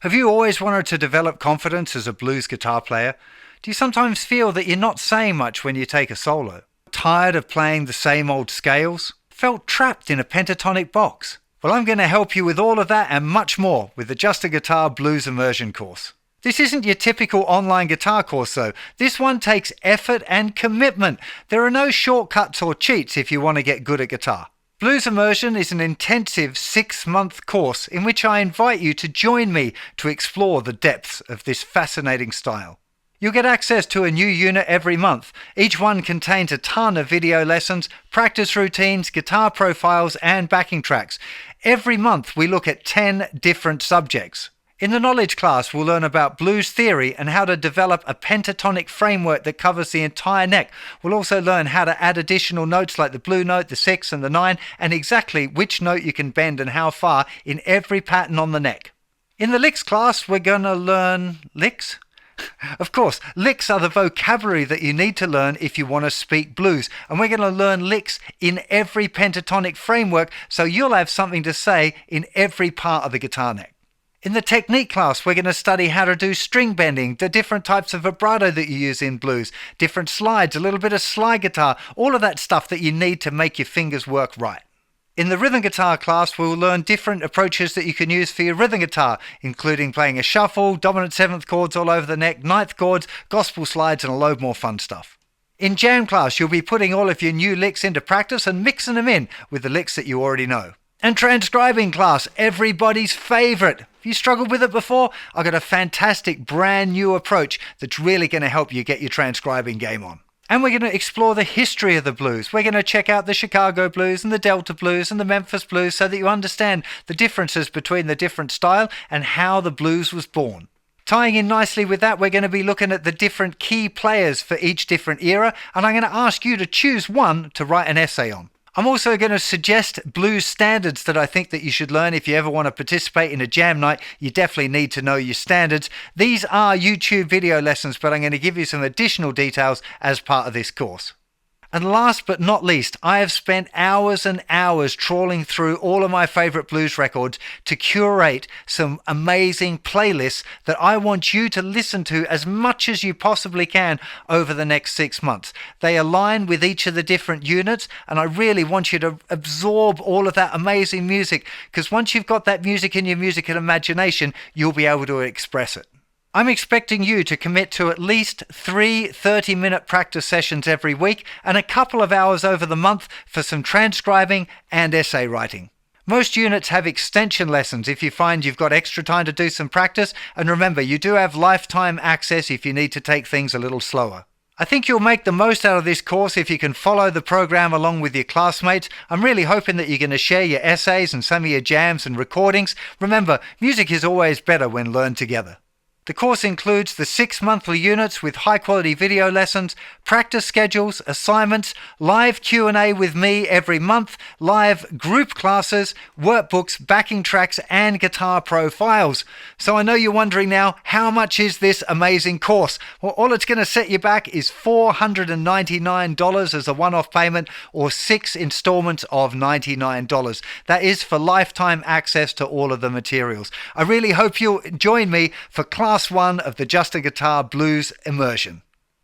Have you always wanted to develop confidence as a blues guitar player? Do you sometimes feel that you're not saying much when you take a solo? Tired of playing the same old scales? Felt trapped in a pentatonic box? Well, I'm going to help you with all of that and much more with the JustinGuitar Blues Immersion course. This isn't your typical online guitar course though. This one takes effort and commitment. There are no shortcuts or cheats if you want to get good at guitar. Blues Immersion is an intensive 6-month course in which I invite you to join me to explore the depths of this fascinating style. You'll get access to a new unit every month. Each one contains a ton of video lessons, practice routines, guitar profiles, and backing tracks. Every month we look at 10 different subjects. In the knowledge class, we'll learn about blues theory and how to develop a pentatonic framework that covers the entire neck. We'll also learn how to add additional notes like the blue note, the 6 and the 9, and exactly which note you can bend and how far in every pattern on the neck. In the licks class, we're going to learn licks? Of course, licks are the vocabulary that you need to learn if you want to speak blues. And we're going to learn licks in every pentatonic framework, so you'll have something to say in every part of the guitar neck. In the technique class, we're going to study how to do string bending, the different types of vibrato that you use in blues, different slides, a little bit of slide guitar, all of that stuff that you need to make your fingers work right. In the rhythm guitar class, we'll learn different approaches that you can use for your rhythm guitar, including playing a shuffle, dominant 7th chords all over the neck, 9th chords, gospel slides, and a load more fun stuff. In jam class, you'll be putting all of your new licks into practice and mixing them in with the licks that you already know. And transcribing class, everybody's favourite. If you struggled with it before, I've got a fantastic brand new approach that's really going to help you get your transcribing game on. And we're going to explore the history of the blues. We're going to check out the Chicago blues and the Delta blues and the Memphis blues so that you understand the differences between the different style and how the blues was born. Tying in nicely with that, we're going to be looking at the different key players for each different era, and I'm going to ask you to choose one to write an essay on. I'm also going to suggest blues standards that I think that you should learn if you ever want to participate in a jam night. You definitely need to know your standards. These are YouTube video lessons, but I'm going to give you some additional details as part of this course. And last but not least, I have spent hours and hours trawling through all of my favorite blues records to curate some amazing playlists that I want you to listen to as much as you possibly can over the next 6 months. They align with each of the different units, and I really want you to absorb all of that amazing music, because once you've got that music in your musical imagination, you'll be able to express it. I'm expecting you to commit to at least 3 30-minute practice sessions every week and a couple of hours over the month for some transcribing and essay writing. Most units have extension lessons if you find you've got extra time to do some practice, and remember, you do have lifetime access if you need to take things a little slower. I think you'll make the most out of this course if you can follow the program along with your classmates. I'm really hoping that you're going to share your essays and some of your jams and recordings. Remember, music is always better when learned together. The course includes the 6 monthly units with high-quality video lessons, practice schedules, assignments, live Q&A with me every month, live group classes, workbooks, backing tracks, and guitar profiles. So I know you're wondering now, how much is this amazing course? Well, all it's going to set you back is $499 as a one-off payment, or 6 installments of $99. That is for lifetime access to all of the materials. I really hope you'll join me for Class 1 of the JustinGuitar Blues Immersion.